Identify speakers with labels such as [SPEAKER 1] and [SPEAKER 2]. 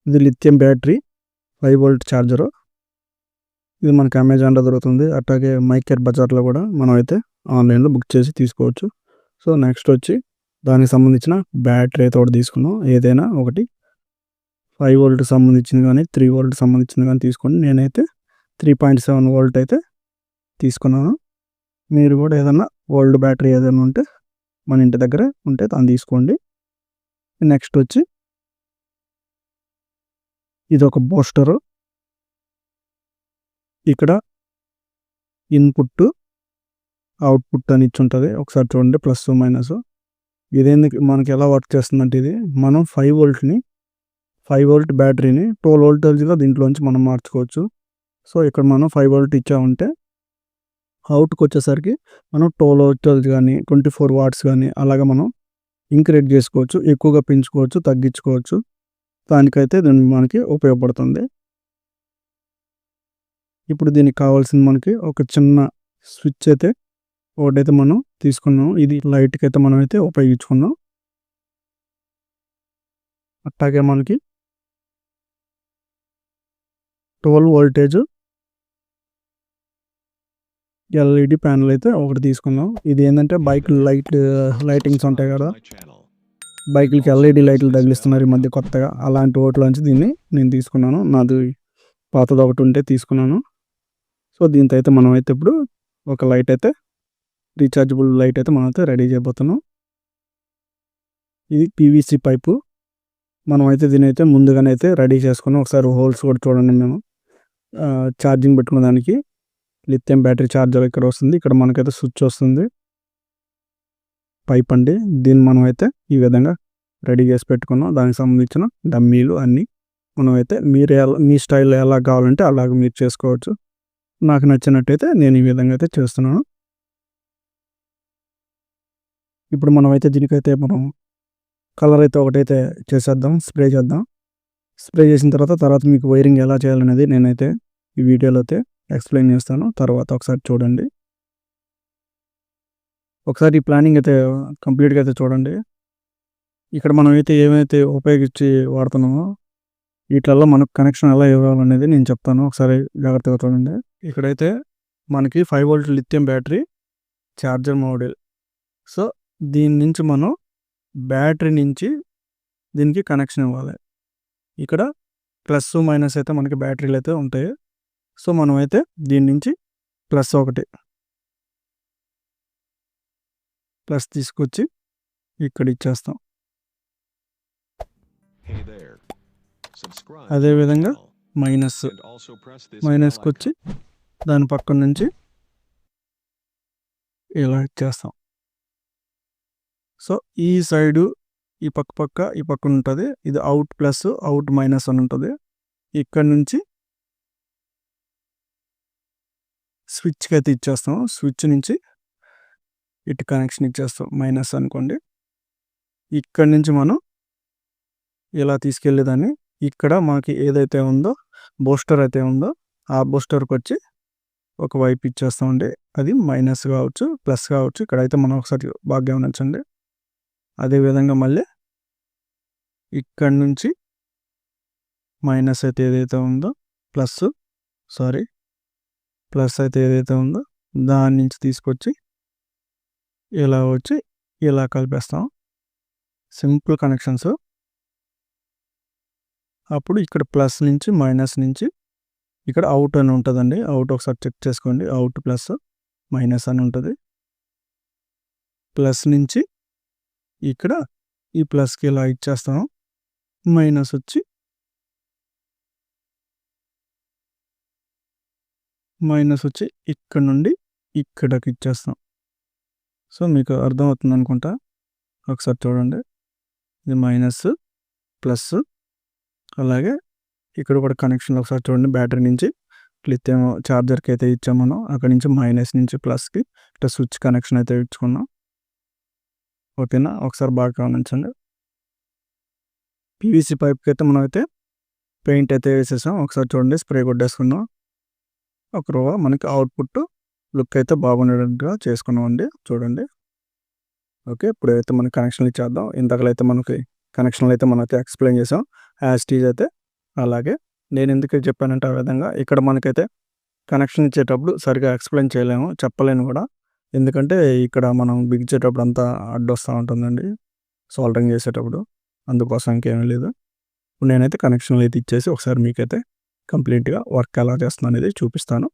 [SPEAKER 1] ఇది lithium battery 5 volt charger. ఇది మనకి అమెజాన్‌లో దొరుకుతుంది. అట్లాగే మైకేర్ బజార్‌లో కూడా మనం అయితే ఆన్‌లైన్‌లో బుక్ చేసి తీసుకోవచ్చు. సో, నెక్స్ట్ వచ్చి దానికి సంబంధించిన బ్యాటరీ అయితే ఒకటి తీసుకున్నాం. ఏదైనా ఒకటి 5 వోల్ట్‌కి సంబంధించింది గానీ, 3 వోల్ట్‌కి సంబంధించింది గానీ తీసుకోండి. నేనైతే 3.7 వోల్ట్ అయితే తీసుకున్నాను. మీరు కూడా ఏదన్నా ఓల్డ్ బ్యాటరీ ఏదైనా ఉంటే మన ఇంటి దగ్గర ఉంటే దాన్ని తీసుకోండి. నెక్స్ట్ వచ్చి ఇదొక బూస్టరు. ఇక్కడ ఇన్‌పుట్, అవుట్‌పుట్ అని ఇచ్చుంటది. ఒకసారి చూడండి ప్లస్, మైనస్. ఇదేందుకు మనకి ఎలా వర్క్ చేస్తుందంటే ఇది మనం 5 వోల్ట్‌ని 5 వోల్ట్ బ్యాటరీని 12 వోల్టేజ్‌గా దీంట్లోంచి మనం మార్చుకోవచ్చు. సో, ఇక్కడ మనం 5 వోల్ట్ ఇచ్చామంటే అవుట్‌కొచ్చేసరికి మనం 12 వోల్టేజ్ గానీ, 24 వాట్స్ గానీ అలాగా మనం ఇంక్రీజ్ చేసుకోవచ్చు. ఎక్కువగా పెంచుకోవచ్చు, తగ్గించుకోవచ్చు. దానికైతే ఇది మనకి ఉపయోగపడుతుంది. ఇప్పుడు దీనికి కావాల్సింది మనకి ఒక చిన్న స్విచ్ అయితే ఒకటైతే మనం తీసుకున్నాం. ఇది లైట్‌కైతే మనమైతే ఉపయోగించుకున్నాం. అట్లాగే మనకి 12 వోల్టేజ్ ఎల్ఈడి ప్యానెల్ అయితే ఒకటి తీసుకున్నాం. ఇది ఏంటంటే బైక్ లైటింగ్స్ ఉంటాయి కదా, బైకులకి ఎల్ఈడి లైట్లు తగిలిస్తున్నారు ఈ మధ్య కొత్తగా. అలాంటి వాటిలోంచి దీన్ని నేను తీసుకున్నాను. నాది పాతది ఒకటి ఉంటే తీసుకున్నాను. సో, దీంతో అయితే మనమైతే ఇప్పుడు ఒక లైట్ అయితే రీచార్జబుల్ లైట్ అయితే మనమైతే రెడీ చేయబోతున్నాం. ఇది పీవీసీ పైపు. మనమైతే దీనైతే ముందుగానే అయితే రెడీ చేసుకున్నాం. ఒకసారి హోల్స్ కూడా చూడండి. మేము ఛార్జింగ్ పెట్టుకున్న దానికి లిథియం బ్యాటరీ ఛార్జర్ ఇక్కడ వస్తుంది. ఇక్కడ మనకైతే స్విచ్ వస్తుంది. పైప్ అండి. దీన్ని మనమైతే ఈ విధంగా రెడీ చేసి పెట్టుకున్నాం. దానికి సంబంధించిన డమ్మీలు అన్నీ మనమైతే మీ స్టైల్లో ఎలా కావాలంటే అలాగ మీరు చేసుకోవచ్చు. నాకు నచ్చినట్టయితే నేను ఈ విధంగా అయితే చేస్తున్నాను. ఇప్పుడు మనమైతే దీనికైతే మనం కలర్ అయితే ఒకటైతే చేసేద్దాం, స్ప్రే చేద్దాం. స్ప్రే చేసిన తర్వాత మీకు వైరింగ్ ఎలా చేయాలనేది నేనైతే ఈ వీడియోలో అయితే ఎక్స్ప్లెయిన్ చేస్తాను. తర్వాత ఒకసారి చూడండి. ఒకసారి ఈ ప్లానింగ్ అయితే కంప్లీట్‌గా అయితే చూడండి. ఇక్కడ మనమైతే ఏమైతే ఉపయోగించి వాడుతున్నామో వీటిల్లో మనకు కనెక్షన్ ఎలా ఇవ్వాలనేది నేను చెప్తాను. ఒకసారి జాగ్రత్తగా చూడండి. ఇక్కడైతే మనకి 5 volt lithium battery charger model. So, దీని నుంచి మనం బ్యాటరీ నుంచి దీనికి కనెక్షన్ ఇవ్వాలి. ఇక్కడ ప్లస్, మైనస్ అయితే మనకి బ్యాటరీలు అయితే ఉంటాయి. సో, మనమైతే దీని నుంచి ప్లస్ తీసుకొచ్చి ఇక్కడ ఇచ్చేస్తాం. అదేవిధంగా మైనస్కి వచ్చి దాని పక్కన నుంచి ఇలా ఇచ్చేస్తాం. సో, ఈ సైడు ఈ పక్కన ఉంటుంది. ఇది అవుట్ ప్లస్, అవుట్ మైనస్ అని ఉంటుంది. ఇక్కడ నుంచి స్విచ్కి అయితే ఇచ్చేస్తాం. స్విచ్ నుంచి ఇటు కనెక్షన్ ఇచ్చేస్తాం. మైనస్ అనుకోండి. ఇక్కడ నుంచి మనం ఇలా తీసుకెళ్ళేదాన్ని ఇక్కడ మనకి ఏదైతే ఉందో బూస్టర్ అయితే ఉందో ఆ బూస్టర్కి వచ్చి ఒక వైపు ఇచ్చేస్తామండి. అది మైనస్ కావచ్చు, ప్లస్ కావచ్చు. ఇక్కడైతే మనం ఒకసారి బాగా గమనించండి. అదేవిధంగా మళ్ళీ ఇక్కడ నుంచి మైనస్ అయితే ఏదైతే ఉందో ప్లస్ అయితే ఏదైతే ఉందో దాని నుంచి తీసుకొచ్చి ఇలా వచ్చి ఇలా కలిపేస్తాం. Simple connections. అప్పుడు ఇక్కడ ప్లస్ నుంచి మైనస్ నుంచి ఇక్కడ అవుట్ అని ఉంటుందండి. అవుట్ ఒకసారి చెక్ చేసుకోండి. అవుట్ ప్లస్ మైనస్ అని ఉంటుంది. ప్లస్ నుంచి ఇక్కడ ఈ ప్లస్కి ఇలా ఇచ్చేస్తాం. మైనస్ వచ్చి ఇక్కడ నుండి ఇక్కడికి ఇచ్చేస్తాం. సో, మీకు అర్థమవుతుంది అనుకుంటా. ఒకసారి చూడండి. ఇది మైనస్, ప్లస్, అలాగే ఇక్కడ కూడా కనెక్షన్ ఒకసారి చూడండి. బ్యాటరీ నుంచి లిథియం ఛార్జర్కి అయితే ఇచ్చాం మనం. అక్కడి నుంచి మైనస్ నుంచి ప్లస్కి ఇట్లా స్విచ్ కనెక్షన్ అయితే ఇచ్చుకున్నాం. ఓకేనా? ఒకసారి బాగా గమనించండి. పీవీసీ పైప్కి అయితే మనం అయితే పెయింట్ అయితే వేసేసాం. ఒకసారి చూడండి. స్ప్రే కొట్టేసుకున్నాం. ఒక రో మనకి అవుట్పుట్ లుక్ అయితే బాగుండేటట్టుగా చేసుకున్నాం అండి. చూడండి. ఓకే, ఇప్పుడు అయితే మనకి కనెక్షన్లు ఇచ్చేద్దాం. ఇంతకలైతే మనకి కనెక్షన్లు అయితే మనం అయితే ఎక్స్ప్లెయిన్ చేసాం. యాజ్ టీజ్ అయితే అలాగే నేను ఎందుకు చెప్పానంటే ఆ విధంగా ఇక్కడ మనకైతే కనెక్షన్ ఇచ్చేటప్పుడు సరిగ్గా ఎక్స్‌ప్లెయిన్ చేయలేము. చెప్పలేను కూడా. ఎందుకంటే ఇక్కడ మనం బిగించేటప్పుడు అంతా అడ్డొస్తా ఉంటుందండి. సోల్డరింగ్ చేసేటప్పుడు. అందుకోసం ఇంకేమీ లేదు. ఇప్పుడు నేనైతే కనెక్షన్‌లు అయితే ఇచ్చేసి ఒకసారి మీకైతే కంప్లీట్‌గా వర్క్ ఎలా చేస్తున్నాను అనేది చూపిస్తాను.